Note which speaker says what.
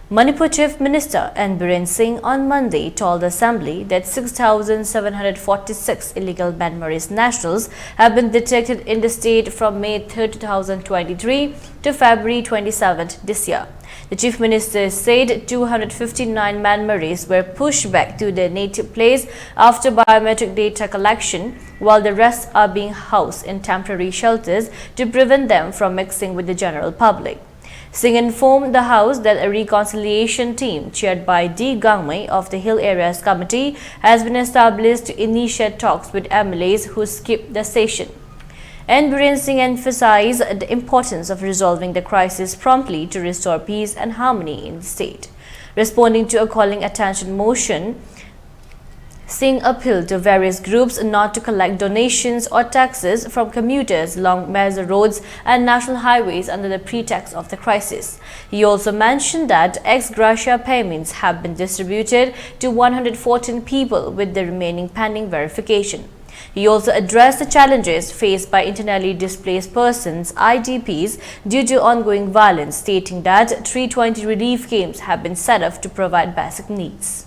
Speaker 1: Manipur Chief Minister CM Biren Singh on Monday told the Assembly that 6,746 illegal Myanmarese nationals have been detected in the state from May 3, 2023 to February 27 this year. The Chief Minister said 259 Myanmarese were pushed back to their native place after biometric data collection, while the rest are being housed in temporary shelters to prevent them from mixing with the general public. Singh informed the House that a reconciliation team chaired by D. Gangmei of the Hill Areas Committee has been established to initiate talks with MLAs who skipped the session. CM Biren Singh emphasized the importance of resolving the crisis promptly to restore peace and harmony in the state. Responding to a calling attention motion, Singh appealed to various groups not to collect donations or taxes from commuters along major roads and national highways under the pretext of the crisis. He also mentioned that ex gratia payments have been distributed to 114 people, with the remaining pending verification. He also addressed the challenges faced by internally displaced persons (IDPs) due to ongoing violence, stating that 320 relief camps have been set up to provide basic needs.